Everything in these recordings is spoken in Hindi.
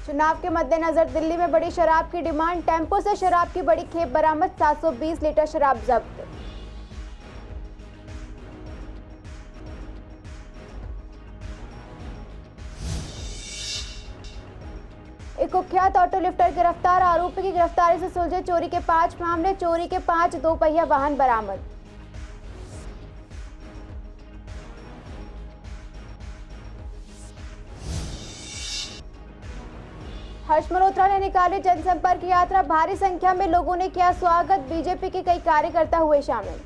चुनाव के मद्देनजर दिल्ली में बड़ी शराब की डिमांड, टेम्पो से शराब की बड़ी खेप बरामद, 720 लीटर शराब जब्त। एक कुख्यात ऑटो लिफ्टर गिरफ्तार, आरोपी की गिरफ्तारी से सुलझे चोरी के 5 मामले, चोरी के 5 दोपहिया वाहन बरामद। हर्ष मल्होत्रा ने निकाली जनसंपर्क यात्रा, भारी संख्या में लोगों ने किया स्वागत, बीजेपी के कई कार्यकर्ता हुए शामिल।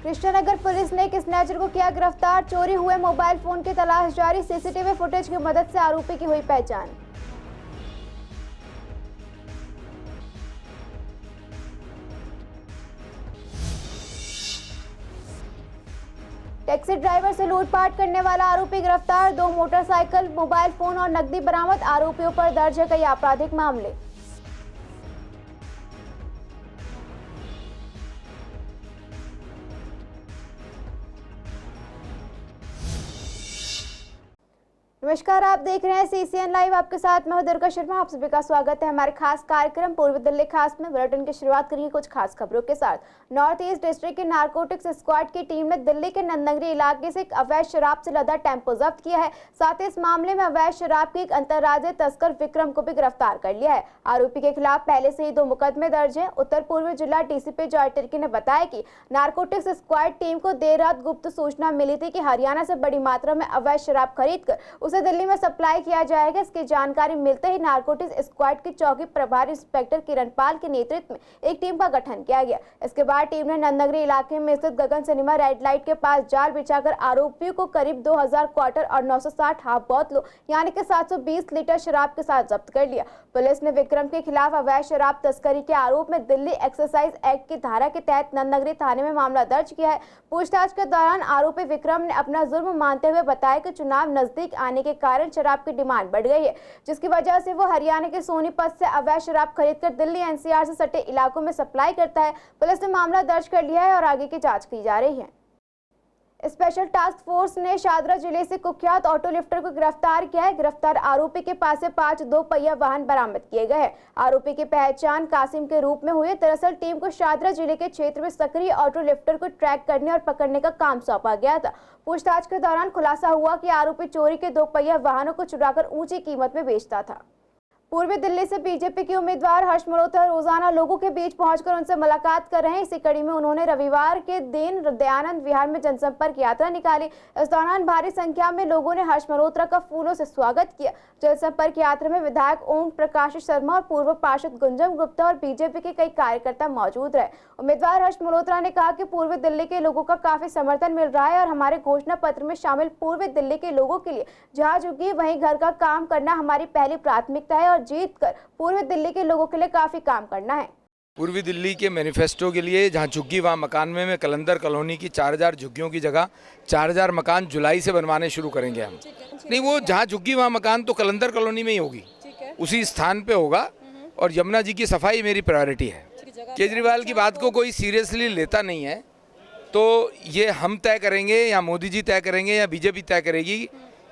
कृष्णनगर पुलिस ने एक स्नैचर को किया गिरफ्तार, चोरी हुए मोबाइल फोन की तलाश जारी, सीसीटीवी फुटेज की मदद से आरोपी की हुई पहचान। टैक्सी ड्राइवर से लूटपाट करने वाला आरोपी गिरफ्तार, 2 मोटरसाइकिल, मोबाइल फोन और नकदी बरामद, आरोपियों पर दर्ज है कई आपराधिक मामले। नमस्कार, आप देख रहे हैं CCN लाइव। आपके साथ मैं हूं दुर्गा शर्मा। आप सभी का स्वागत है हमारे खास कार्यक्रम पूर्वी दिल्ली खास में। बुलेटिन की शुरुआत करेंगे कुछ खास खबरों के साथ। नॉर्थ ईस्ट डिस्ट्रिक्ट की नारकोटिक्स स्क्वाड की टीम ने दिल्ली के नंदनगरी इलाके से एक अवैध शराब से लदा टेम्पो जब्त किया है। साथ ही इस मामले में अवैध शराब के एक अंतर्राज्यीय तस्कर विक्रम को भी गिरफ्तार कर लिया है। आरोपी के खिलाफ पहले से ही 2 मुकदमे दर्ज है। उत्तर पूर्वी जिला DCP जॉय तिर्की ने बताया कि नारकोटिक्स स्क्वाड टीम को देर रात गुप्त सूचना मिली थी कि हरियाणा से बड़ी मात्रा में अवैध शराब खरीदकर उसे दिल्ली में सप्लाई किया जाएगा। इसकी जानकारी मिलते ही नारकोटिक्स स्क्वाड की चौकी प्रभारी इंस्पेक्टर किरण पाल के नेतृत्व में एक टीम का गठन किया गया। इसके बाद टीम ने नंदनगरी इलाके में स्थित गगन सिनेमा रेड लाइट के पास जाल बिछाकर आरोपियों को करीब 2000 क्वार्टर और 960 हाफ बोतलों यानी कि 720 लीटर शराब के साथ जब्त कर लिया। पुलिस ने विक्रम के खिलाफ अवैध शराब तस्करी के आरोप में दिल्ली एक्साइज एक्ट की धारा के तहत नंदनगरी थाने में मामला दर्ज किया है। पूछताछ के दौरान आरोपी विक्रम ने अपना जुर्म मानते हुए बताया कि चुनाव नजदीक आने के कारण शराब की डिमांड बढ़ गई है, जिसकी वजह से वो हरियाणा के सोनीपत से अवैध शराब खरीदकर दिल्ली NCR से सटे इलाकों में सप्लाई करता है। पुलिस ने मामला दर्ज कर लिया है और आगे की जांच की जा रही है। स्पेशल टास्क फोर्स ने शादरा जिले से कुख्यात ऑटो लिफ्टर को गिरफ्तार किया है। गिरफ्तार आरोपी के पास से 5 दोपहिया वाहन बरामद किए गए हैं। आरोपी की पहचान कासिम के रूप में हुई है। दरअसल टीम को शादरा जिले के क्षेत्र में सक्रिय ऑटो लिफ्टर को ट्रैक करने और पकड़ने का काम सौंपा गया था। पूछताछ के दौरान खुलासा हुआ कि आरोपी चोरी के दोपहिया वाहनों को चुराकर ऊंची कीमत में बेचता था। पूर्वी दिल्ली से बीजेपी के उम्मीदवार हर्ष मल्होत्रा रोजाना लोगों के बीच पहुंचकर उनसे मुलाकात कर रहे हैं। इसी कड़ी में उन्होंने रविवार के दिन दयानंद विहार में जनसंपर्क यात्रा निकाली। इस दौरान भारी संख्या में लोगों ने हर्ष मल्होत्रा का फूलों से स्वागत किया। जनसंपर्क यात्रा में विधायक ओम प्रकाश शर्मा और पूर्व पार्षद गुंजम गुप्ता और बीजेपी के कई कार्यकर्ता मौजूद रहे। उम्मीदवार हर्ष मल्होत्रा ने कहा कि पूर्वी दिल्ली के लोगों का काफी समर्थन मिल रहा है और हमारे घोषणा पत्र में शामिल पूर्वी दिल्ली के लोगों के लिए जहां झुग्गी वहीं घर का काम करना हमारी पहली प्राथमिकता है और जीत कर पूर्वी दिल्ली के लोगों के लिए काफी काम करना है। पूर्वी दिल्ली के मैनिफेस्टो के लिए जहां झुग्गी वहां मकान में कलंदर कॉलोनी की 4000 झुग्गियों की जगह 4000 मकान जुलाई से बनवाने शुरू करेंगे हम। नहीं, वो जहां झुग्गी वहां मकान तो कलंदर कॉलोनी में ही होगी, उसी स्थान पे होगा। और यमुना जी की सफाई मेरी प्रायोरिटी है। केजरीवाल की बात को कोई सीरियसली लेता नहीं है, तो ये हम तय करेंगे या मोदी जी तय करेंगे या बीजेपी तय करेगी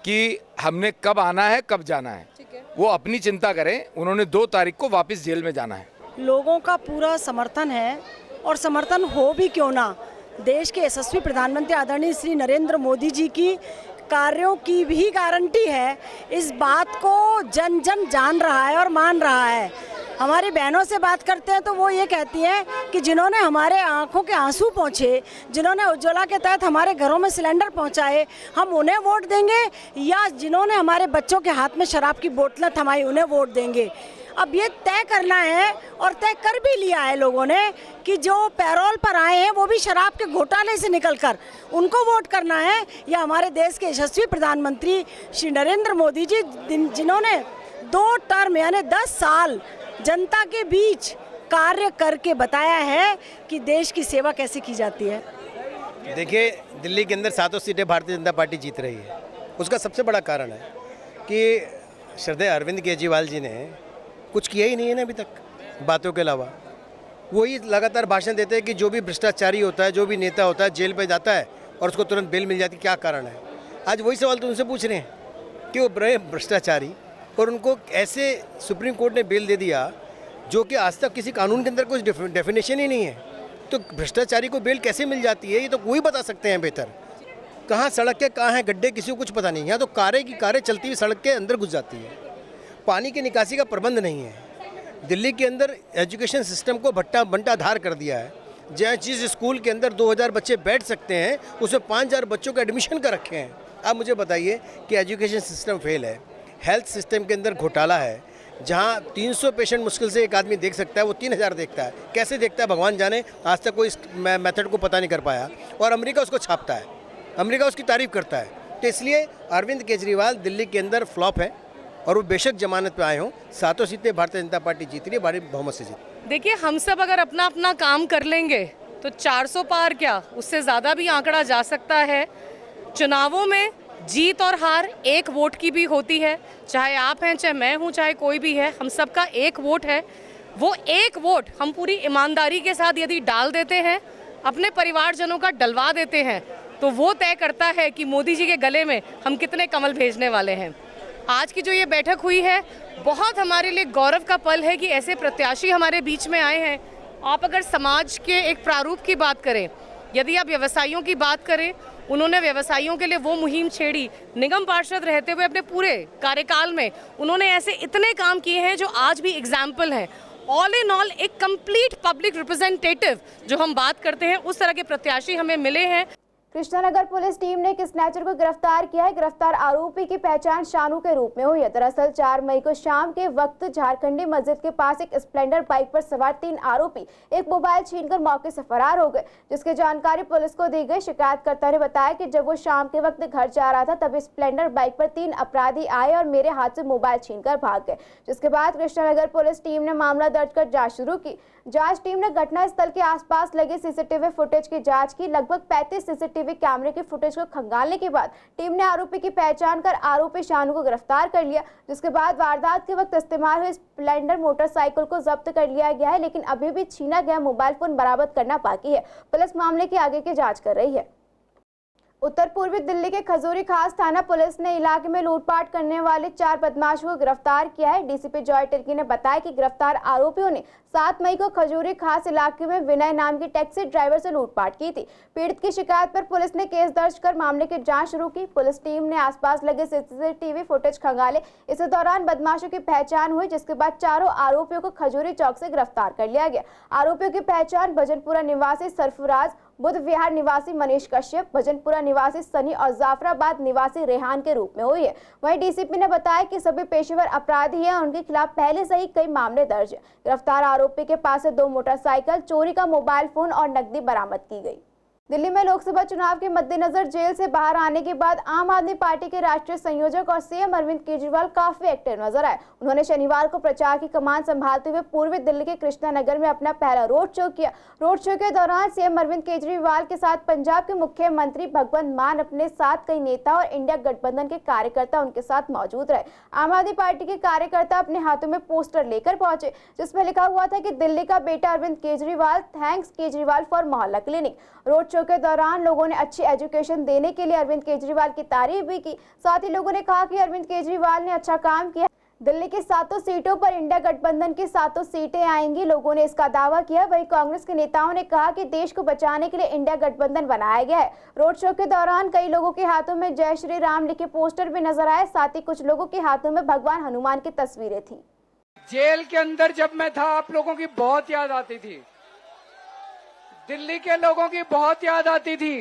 कि हमने कब आना है कब जाना है। वो अपनी चिंता करें। उन्होंने 2 तारीख को वापस जेल में जाना है। लोगों का पूरा समर्थन है और समर्थन हो भी क्यों ना, देश के यशस्वी प्रधानमंत्री आदरणीय श्री नरेंद्र मोदी जी की कार्यों की भी गारंटी है। इस बात को जन जन जान रहा है और मान रहा है। हमारी बहनों से बात करते हैं तो वो ये कहती हैं कि जिन्होंने हमारे आंखों के आंसू पोंछे, जिन्होंने उज्ज्वला के तहत हमारे घरों में सिलेंडर पहुंचाए, हम उन्हें वोट देंगे या जिन्होंने हमारे बच्चों के हाथ में शराब की बोतलें थमाई उन्हें वोट देंगे। अब ये तय करना है और तय कर भी लिया है लोगों ने कि जो पैरोल पर आए हैं वो भी शराब के घोटाले से निकलकर उनको वोट करना है, या हमारे देश के यशस्वी प्रधानमंत्री श्री नरेंद्र मोदी जी जिन्होंने 2 टर्म यानी 10 साल जनता के बीच कार्य करके बताया है कि देश की सेवा कैसे की जाती है। देखिए, दिल्ली के अंदर 7 सीटें भारतीय जनता पार्टी जीत रही है। उसका सबसे बड़ा कारण है कि श्रद्धेय अरविंद केजरीवाल जी ने कुछ किया ही नहीं है ना अभी तक, बातों के अलावा। वही लगातार भाषण देते हैं कि जो भी भ्रष्टाचारी होता है, जो भी नेता होता है, जेल पे जाता है और उसको तुरंत बेल मिल जाती है। क्या कारण है? आज वही सवाल तो उनसे पूछ रहे हैं कि वो बड़े भ्रष्टाचारी, और उनको ऐसे सुप्रीम कोर्ट ने बेल दे दिया जो कि आज तक किसी कानून के अंदर कुछ डेफिनेशन ही नहीं है। तो भ्रष्टाचारी को बेल कैसे मिल जाती है, ये तो वही बता सकते हैं बेहतर। कहाँ सड़क के कहाँ हैं गड्ढे, किसी को कुछ पता नहीं। यहाँ तो कारें चलती हुई सड़क के अंदर घुस जाती है। पानी की निकासी का प्रबंध नहीं है। दिल्ली के अंदर एजुकेशन सिस्टम को बंटाधार कर दिया है। जहाँ जिस स्कूल के अंदर 2000 बच्चे बैठ सकते हैं उसमें 5000 बच्चों का एडमिशन कर रखे हैं। आप मुझे बताइए कि एजुकेशन सिस्टम फेल है, हेल्थ सिस्टम के अंदर घोटाला है। जहाँ 300 पेशेंट मुश्किल से एक आदमी देख सकता है, वो 3000 देखता है। कैसे देखता है भगवान जाने, आज तक कोई इस मेथड को पता नहीं कर पाया। और अमेरिका उसको छापता है, अमेरिका उसकी तारीफ करता है। तो इसलिए अरविंद केजरीवाल दिल्ली के अंदर फ्लॉप है और वो बेशक जमानत पे आए हों। 7 सीटें भारतीय जनता पार्टी जीत रही है, भारी बहुमत से जीत। देखिए, हम सब अगर अपना अपना काम कर लेंगे तो 400 पार क्या, उससे ज़्यादा भी आंकड़ा जा सकता है। चुनावों में जीत और हार एक वोट की भी होती है। चाहे आप हैं, चाहे मैं हूं, चाहे कोई भी है, हम सबका एक वोट है। वो एक वोट हम पूरी ईमानदारी के साथ यदि डाल देते हैं, अपने परिवारजनों का डलवा देते हैं, तो वो तय करता है कि मोदी जी के गले में हम कितने कमल भेजने वाले हैं। आज की जो ये बैठक हुई है, बहुत हमारे लिए गौरव का पल है कि ऐसे प्रत्याशी हमारे बीच में आए हैं। आप अगर समाज के एक प्रारूप की बात करें, यदि आप व्यवसायियों की बात करें, उन्होंने व्यवसायियों के लिए वो मुहिम छेड़ी। निगम पार्षद रहते हुए अपने पूरे कार्यकाल में उन्होंने ऐसे इतने काम किए हैं जो आज भी एग्जाम्पल हैं। ऑल इन ऑल एक कंप्लीट पब्लिक रिप्रेजेंटेटिव जो हम बात करते हैं, उस तरह के प्रत्याशी हमें मिले हैं। कृष्णानगर पुलिस टीम ने एक स्नैचर को गिरफ्तार किया है। गिरफ्तार आरोपी की पहचान शानू के रूप में हुई है। दरअसल 4 मई को शाम के वक्त झारखंडी मस्जिद के पास एक स्प्लेंडर बाइक पर सवार 3 आरोपी एक मोबाइल छीनकर मौके से फरार हो गए, जिसकी जानकारी पुलिस को दी गई। शिकायतकर्ता ने बताया कि जब वो शाम के वक्त घर जा रहा था तभी स्प्लेंडर बाइक पर 3 अपराधी आए और मेरे हाथ से मोबाइल छीनकर भाग गए। जिसके बाद कृष्णानगर पुलिस टीम ने मामला दर्ज कर जाँच शुरू की। जांच टीम ने घटनास्थल के आसपास लगे सीसीटीवी फुटेज की जांच की। लगभग 35 सीसीटीवी कैमरे की फुटेज को खंगालने के बाद टीम ने आरोपी की पहचान कर आरोपी शानू को गिरफ्तार कर लिया। जिसके बाद वारदात के वक्त इस्तेमाल हुई स्प्लेंडर मोटरसाइकिल को जब्त कर लिया गया है, लेकिन अभी भी छीना गया मोबाइल फोन बरामद करना बाकी है। पुलिस मामले की आगे की जाँच कर रही है। उत्तर पूर्वी दिल्ली के खजूरी खास थाना पुलिस ने इलाके में लूटपाट करने वाले 4 बदमाशों को गिरफ्तार किया है। डीसीपी जॉय तिर्की ने बताया कि गिरफ्तार आरोपियों ने 7 मई को खजूरी खास इलाके में विनय नाम की टैक्सी ड्राइवर से लूटपाट की थी। पीड़ित की शिकायत पर पुलिस ने केस दर्ज कर मामले की जांच शुरू की। पुलिस टीम ने आसपास लगे सीसीटीवी फुटेज खंगाले। इस दौरान बदमाशों की पहचान हुई, जिसके बाद चारों आरोपियों को खजूरी चौक से गिरफ्तार कर लिया गया। आरोपियों की पहचान भजनपुरा निवासी सरफराज, बुद्ध विहार निवासी मनीष कश्यप, भजनपुरा निवासी सनी और जाफराबाद निवासी रेहान के रूप में हुई है। वहीं डीसीपी ने बताया कि सभी पेशेवर अपराधी हैं और उनके खिलाफ पहले से ही कई मामले दर्ज हैं। गिरफ्तार आरोपी के पास से 2 मोटरसाइकिल, चोरी का मोबाइल फोन और नकदी बरामद की गई। दिल्ली में लोकसभा चुनाव के मद्देनजर जेल से बाहर आने के बाद आम आदमी पार्टी के राष्ट्रीय संयोजक और सीएम अरविंद केजरीवाल काफी एक्टिव नजर आए। उन्होंने शनिवार को प्रचार की कमान संभालते हुए पूर्वी दिल्ली के कृष्णानगर में अपना पहला रोड शो किया। रोड शो के दौरान सीएम अरविंद केजरीवाल के साथ पंजाब के मुख्यमंत्री भगवंत मान, अपने साथ कई नेता और इंडिया गठबंधन के कार्यकर्ता उनके साथ मौजूद रहे। आम आदमी पार्टी के कार्यकर्ता अपने हाथों में पोस्टर लेकर पहुंचे, जिसमें लिखा हुआ था कि दिल्ली का बेटा अरविंद केजरीवाल, थैंक्स केजरीवाल फॉर मोहल्ला क्लिनिक। रोड शो के दौरान लोगों ने अच्छी एजुकेशन देने के लिए अरविंद केजरीवाल की तारीफ भी की। साथ ही लोगों ने कहा कि अरविंद केजरीवाल ने अच्छा काम किया। दिल्ली की 7 सीटों पर इंडिया गठबंधन की 7 सीटें आएंगी, लोगों ने इसका दावा किया। वहीं कांग्रेस के नेताओं ने कहा कि देश को बचाने के लिए इंडिया गठबंधन बनाया गया है। रोड शो के दौरान कई लोगों के हाथों में जय श्री राम लिखे पोस्टर भी नजर आए। साथ ही कुछ लोगों के हाथों में भगवान हनुमान की तस्वीरें थी। जेल के अंदर जब मैं था, आप लोगों की बहुत याद आती थी, दिल्ली के लोगों की बहुत याद आती थी।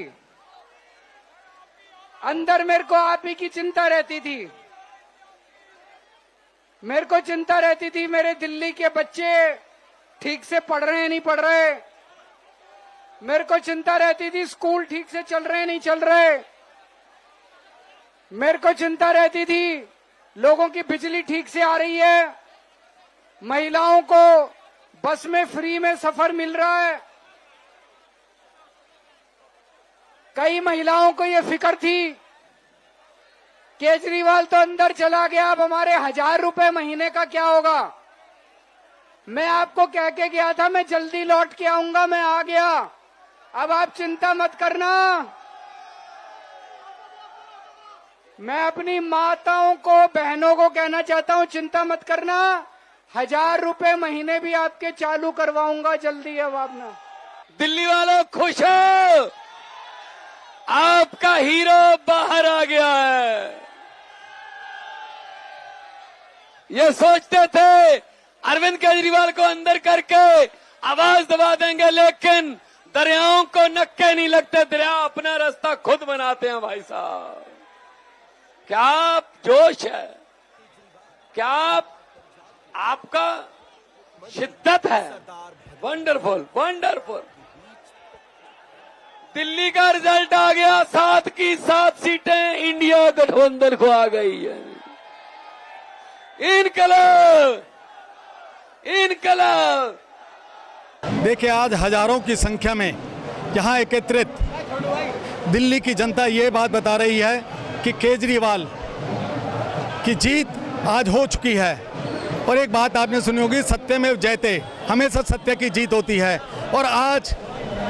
अंदर मेरे को आप ही की चिंता रहती थी। मेरे को चिंता रहती थी मेरे दिल्ली के बच्चे ठीक से पढ़ रहे हैं नहीं पढ़ रहे। मेरे को चिंता रहती थी स्कूल ठीक से चल रहे नहीं चल रहे। मेरे को चिंता रहती थी लोगों की बिजली ठीक से आ रही है, महिलाओं को बस में फ्री में सफर मिल रहा है। कई महिलाओं को यह फिक्र थी केजरीवाल तो अंदर चला गया, अब हमारे 1000 रुपए महीने का क्या होगा। मैं आपको कह के गया था मैं जल्दी लौट के आऊंगा, मैं आ गया। अब आप चिंता मत करना। मैं अपनी माताओं को, बहनों को कहना चाहता हूं, चिंता मत करना, 1000 रुपए महीने भी आपके चालू करवाऊंगा जल्दी। अब आप ना, दिल्ली वालों खुश हो, आपका हीरो बाहर आ गया है। ये सोचते थे अरविंद केजरीवाल को अंदर करके आवाज दबा देंगे, लेकिन दरियाओं को नक्के नहीं लगते, दरिया अपना रास्ता खुद बनाते हैं भाई साहब। क्या जोश है, क्या आपका शिद्दत है, वंडरफुल वंडरफुल। दिल्ली का रिजल्ट आ गया, 7 की 7 सीटें इंडिया गठबंधन को आ गई है। इनकलाब इनकलाब। देखिए, आज हजारों की संख्या में यहाँ एकत्रित दिल्ली की जनता ये बात बता रही है कि केजरीवाल की जीत आज हो चुकी है। और एक बात आपने सुनी होगी, सत्य में जयते, हमेशा सत्य की जीत होती है। और आज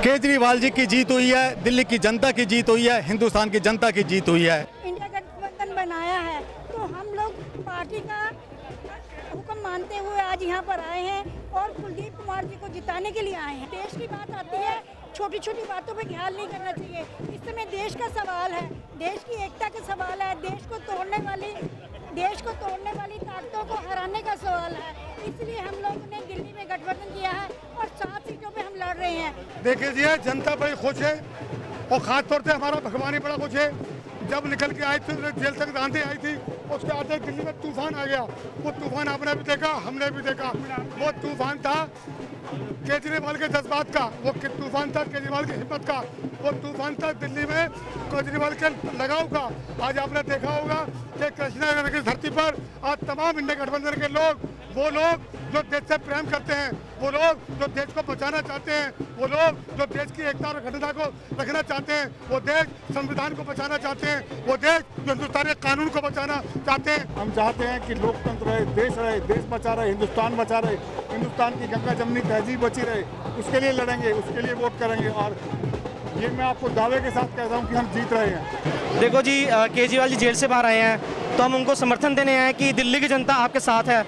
केजरीवाल जी की जीत हुई है, दिल्ली की जनता की जीत हुई है, हिंदुस्तान की जनता की जीत हुई है। इंडिया गठबंधन बनाया है तो हम लोग पार्टी का हुक्म मानते हुए आज यहाँ पर आए हैं और कुलदीप कुमार जी को जिताने के लिए आए हैं। देश की बात आती है, छोटी छोटी बातों पे ख्याल नहीं करना चाहिए। इस समय देश का सवाल है, देश की एकता का सवाल है, देश को तोड़ने वाली ताकतों को हराने का सवाल है। इसलिए हम लोगों ने दिल्ली में गठबंधन किया है और 7 सीटों पे हम लड़ रहे हैं। देखिए जी, जनता बड़ी खुश है और खास तौर से हमारा भगवान ही बड़ा खुश है। जब निकल के आई थी, जेल तक आंधी आई थी, उसके आते दिल्ली में तूफान आ गया। वो तूफान आपने भी देखा, हमने भी देखा। वो तूफान था केजरीवाल के जज्बात का, वो तूफान था केजरीवाल की हिम्मत का, वो तूफान था दिल्ली में केजरीवाल के लगाव का। आज आपने देखा होगा कि कृष्णनगर की धरती पर आज तमाम इंडिया गठबंधन के लोग, वो लोग जो देश से प्रेम करते हैं, वो लोग जो देश को बचाना चाहते हैं, वो लोग जो देश की एकता और अखंडता को रखना चाहते हैं, वो देश संविधान को बचाना चाहते हैं, वो देश जो हिंदुस्तानी कानून को बचाना चाहते हैं। हम चाहते हैं कि लोकतंत्र रहे, देश बचा रहे, हिंदुस्तान बचा रहे, हिंदुस्तान की गंगा जमनी तहजीब बची रहे, उसके लिए लड़ेंगे, उसके लिए वोट करेंगे। और ये मैं आपको दावे के साथ कहता हूँ कि हम जीत रहे हैं। देखो जी, केजरीवाल जी जेल से बाहर आए हैं तो हम उनको समर्थन देने आए हैं कि दिल्ली की जनता आपके साथ है।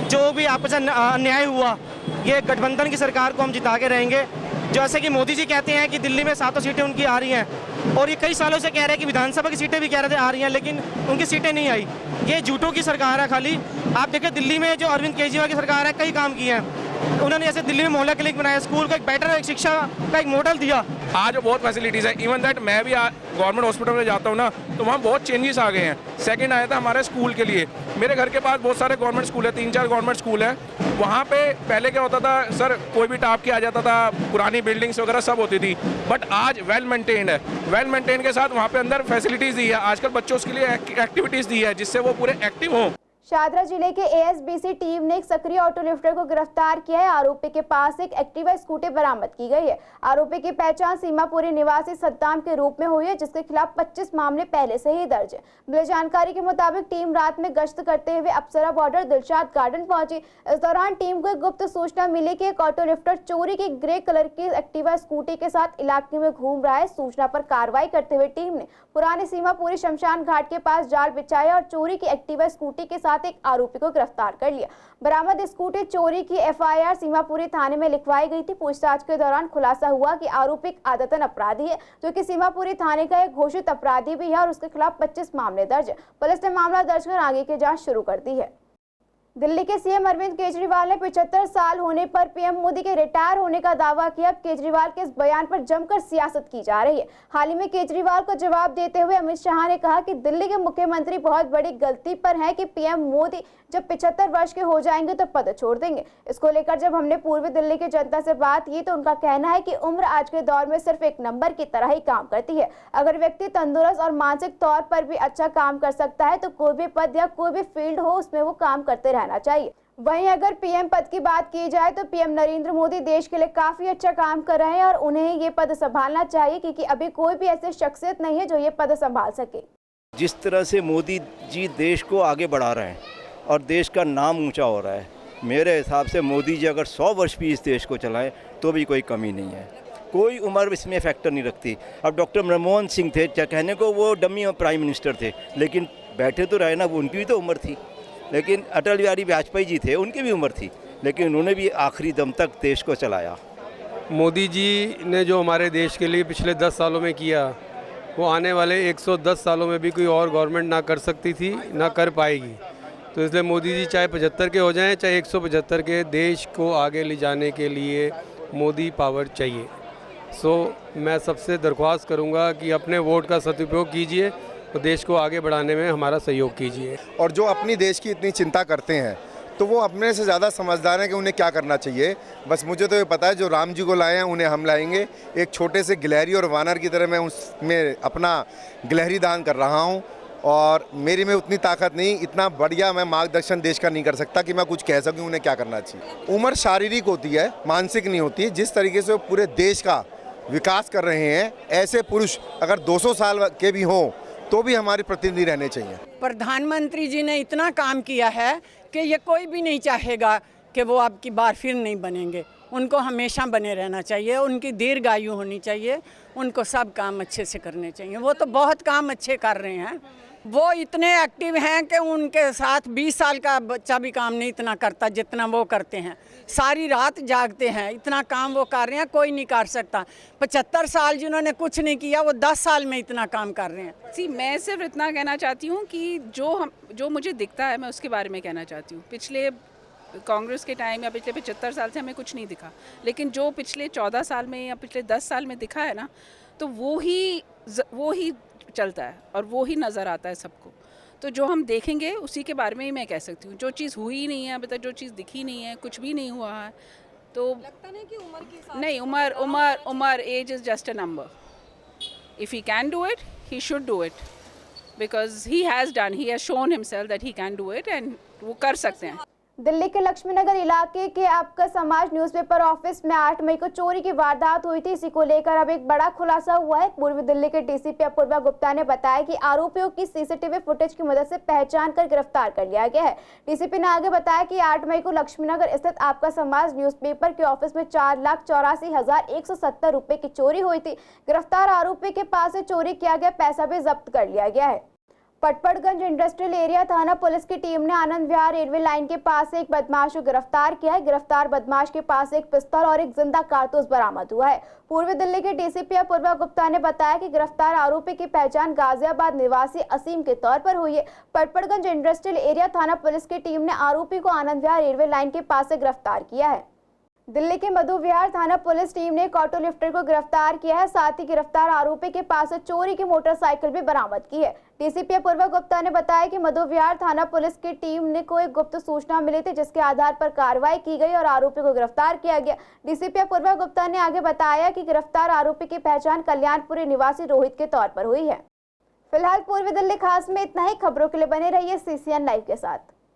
जो भी आपके साथ अन्याय हुआ, ये गठबंधन की सरकार को हम जिता के रहेंगे। जैसे कि मोदी जी कहते हैं कि दिल्ली में 7 सीटें उनकी आ रही हैं और ये कई सालों से कह रहे हैं कि विधानसभा की सीटें भी कह रहे थे आ रही हैं, लेकिन उनकी सीटें नहीं आई। ये झूठों की सरकार है खाली। आप देखिए, दिल्ली में जो अरविंद केजरीवाल की सरकार है, कई काम किए हैं उन्होंने। जैसे दिल्ली में मोहल्ला क्लिनिक बनाया, स्कूल का एक बेटर एक शिक्षा का एक मॉडल दिया। आज बहुत फैसिलिटीज़ है। इवन दैट मैं भी गवर्नमेंट हॉस्पिटल में जाता हूँ ना, तो वहाँ बहुत चेंजेस आ गए हैं। सेकंड आया था हमारे स्कूल के लिए, मेरे घर के पास बहुत सारे गवर्नमेंट स्कूल है, 3-4 गवर्नमेंट स्कूल है। वहाँ पे पहले क्या होता था सर, कोई भी टाप के आ जाता था, पुरानी बिल्डिंग्स वगैरह सब होती थी, बट आज वेल मेंटेन्ड है। वेल मेंटेन के साथ वहाँ पे अंदर फैसिलिटीज़ दी है, आजकल बच्चों के लिए एक्टिविटीज़ दी है जिससे वो पूरे एक्टिव हों। शादरा जिले के एएसबीसी टीम ने एक सक्रिय ऑटो लिफ्टर को गिरफ्तार किया है। आरोपी के पास एक एक्टिवा स्कूटी बरामद की गई है। आरोपी की पहचान सीमापुरी निवासी सद्दाम के रूप में हुई है, जिसके खिलाफ 25 मामले पहले से ही दर्ज है। मिली जानकारी के मुताबिक टीम रात में गश्त करते हुए अप्सरा बॉर्डर दिलशाद गार्डन पहुंची। इस दौरान टीम को एक गुप्त सूचना मिली कि एक ऑटो लिफ्टर चोरी की ग्रे कलर की एक्टिवा स्कूटी के साथ इलाके में घूम रहा है। सूचना पर कार्रवाई करते हुए टीम ने पुरानी सीमापुरी शमशान घाट के पास जाल बिछाया और चोरी की एक्टिवा स्कूटी के साथ एक आरोपी को गिरफ्तार कर लिया। बरामद स्कूटी चोरी की एफआईआर सीमापुरी थाने में लिखवाई गई थी। पूछताछ के दौरान खुलासा हुआ कि आरोपी आदतन अपराधी है, जो कि सीमापुरी थाने का एक घोषित अपराधी भी है और उसके खिलाफ 25 मामले दर्ज है। पुलिस ने मामला दर्ज कर आगे की जांच शुरू कर दी है। दिल्ली के सीएम अरविंद केजरीवाल ने 75 साल होने पर पीएम मोदी के रिटायर होने का दावा किया। केजरीवाल के इस बयान पर जमकर सियासत की जा रही है। हाल ही में केजरीवाल को जवाब देते हुए अमित शाह ने कहा कि दिल्ली के मुख्यमंत्री बहुत बड़ी गलती पर हैं कि पीएम मोदी जब 75 वर्ष के हो जाएंगे तो पद छोड़ देंगे। इसको लेकर जब हमने पूर्वी दिल्ली की जनता से बात की तो उनका कहना है कि उम्र आज के दौर में सिर्फ एक नंबर की तरह ही काम करती है। अगर व्यक्ति तंदुरुस्त और मानसिक तौर पर भी अच्छा काम कर सकता है तो कोई भी पद या कोई भी फील्ड हो उसमें वो काम करते रहना चाहिए। वहीं अगर पीएम पद की बात की जाए तो पीएम नरेंद्र मोदी देश के लिए काफी अच्छा काम कर रहे हैं और उन्हें ये पद संभालना चाहिए, क्योंकि अभी कोई भी ऐसी शख्सियत नहीं है जो ये पद संभाल सके। जिस तरह से मोदी जी देश को आगे बढ़ा रहे हैं और देश का नाम ऊंचा हो रहा है, मेरे हिसाब से मोदी जी अगर 100 वर्ष भी इस देश को चलाएं तो भी कोई कमी नहीं है, कोई उम्र इसमें फैक्टर नहीं रखती। अब डॉक्टर मनमोहन सिंह थे, क्या कहने को वो डमी प्राइम मिनिस्टर थे, लेकिन बैठे तो रहे ना, वो उनकी भी तो उम्र थी। लेकिन अटल बिहारी वाजपेयी जी थे, उनकी भी उम्र थी, लेकिन उन्होंने भी आखिरी दम तक देश को चलाया। मोदी जी ने जो हमारे देश के लिए पिछले 10 सालों में किया, वो आने वाले 110 सालों में भी कोई और गवर्नमेंट ना कर सकती थी, ना कर पाएगी। तो इसलिए मोदी जी चाहे 75 के हो जाएं, चाहे 175 के, देश को आगे ले जाने के लिए मोदी पावर चाहिए। मैं सबसे दरख्वास्त करूंगा कि अपने वोट का सदुपयोग कीजिए और देश को आगे बढ़ाने में हमारा सहयोग कीजिए। और जो अपनी देश की इतनी चिंता करते हैं तो वो अपने से ज़्यादा समझदार हैं कि उन्हें क्या करना चाहिए। बस मुझे तो ये पता है, जो राम जी को लाए हैं उन्हें हम लाएंगे। एक छोटे से गिलहरी और वानर की तरह मैं उसमें अपना गिलहरी दान कर रहा हूँ, और मेरी में उतनी ताकत नहीं, इतना बढ़िया मैं मार्गदर्शन देश का नहीं कर सकता कि मैं कुछ कह सकूं उन्हें क्या करना चाहिए। उम्र शारीरिक होती है, मानसिक नहीं होती। जिस तरीके से वो पूरे देश का विकास कर रहे हैं, ऐसे पुरुष अगर 200 साल के भी हों तो भी हमारे प्रतिनिधि रहने चाहिए। प्रधानमंत्री जी ने इतना काम किया है कि ये कोई भी नहीं चाहेगा कि वो अब की बार फिर नहीं बनेंगे। उनको हमेशा बने रहना चाहिए, उनकी दीर्घायु होनी चाहिए, उनको सब काम अच्छे से करने चाहिए। वो तो बहुत काम अच्छे कर रहे हैं, वो इतने एक्टिव हैं कि उनके साथ 20 साल का बच्चा भी काम नहीं इतना करता जितना वो करते हैं। सारी रात जागते हैं, इतना काम वो कर रहे हैं, कोई नहीं कर सकता। 75 साल जिन्होंने कुछ नहीं किया, वो 10 साल में इतना काम कर रहे हैं। मैं सिर्फ इतना कहना चाहती हूँ कि जो मुझे दिखता है मैं उसके बारे में कहना चाहती हूँ। पिछले कांग्रेस के टाइम या पिछले 75 साल से हमें कुछ नहीं दिखा, लेकिन जो पिछले 14 साल में या पिछले 10 साल में दिखा है ना, तो वो ही चलता है और वो ही नज़र आता है सबको। तो जो हम देखेंगे उसी के बारे में ही मैं कह सकती हूँ। जो चीज़ हुई नहीं है अभी तक, जो चीज़ दिखी नहीं है, कुछ भी नहीं हुआ है, तो लगता नहीं कि उम्र के साथ नहीं, उम्र age is just a number. If he can do it, he should do it, because he has shown himself that he can do it, and वो कर सकते हैं। दिल्ली के लक्ष्मीनगर इलाके के आपका समाज न्यूज़पेपर ऑफिस में 8 मई को चोरी की वारदात हुई थी। इसी को लेकर अब एक बड़ा खुलासा हुआ है। पूर्वी दिल्ली के डीसीपी अपूर्वा गुप्ता ने बताया कि आरोपियों की सीसीटीवी फुटेज की मदद से पहचान कर गिरफ्तार कर लिया गया है। डीसीपी ने आगे बताया कि 8 मई को लक्ष्मीनगर स्थित आपका समाज न्यूज़पेपर के ऑफिस में 4,84,170 रुपए की चोरी हुई थी। गिरफ्तार आरोपी के पास से चोरी किया गया पैसा भी जब्त कर लिया गया है। पटपड़गंज इंडस्ट्रियल एरिया थाना पुलिस की टीम ने आनंद विहार रेलवे लाइन के पास से एक बदमाश को गिरफ्तार किया है। गिरफ्तार बदमाश के पास एक पिस्तौल और एक जिंदा कारतूस बरामद हुआ है। पूर्वी दिल्ली के डीसीपी अपूर्वा गुप्ता ने बताया कि गिरफ्तार आरोपी की पहचान गाजियाबाद निवासी असीम के तौर पर हुई है। पटपड़गंज इंडस्ट्रियल एरिया थाना पुलिस की टीम ने आरोपी को आनंद विहार रेलवे लाइन के पास से गिरफ्तार किया है। दिल्ली के मधु विहार थाना पुलिस टीम ने एक ऑटो लिफ्टर को गिरफ्तार किया है। साथ ही गिरफ्तार आरोपी के पास से चोरी की मोटरसाइकिल भी बरामद की है। डीसीपी अपूर्वा गुप्ता ने बताया कि मधु विहार थाना पुलिस की टीम ने को एक गुप्त सूचना मिली थी, जिसके आधार पर कार्रवाई की गई और आरोपी को गिरफ्तार किया गया। डीसीपी अपूर्वा गुप्ता ने आगे बताया कि गिरफ्तार आरोपी की पहचान कल्याणपुरी निवासी रोहित के तौर पर हुई है। फिलहाल पूर्वी दिल्ली खास में इतना ही। खबरों के लिए बने रहिए CCN लाइव के साथ।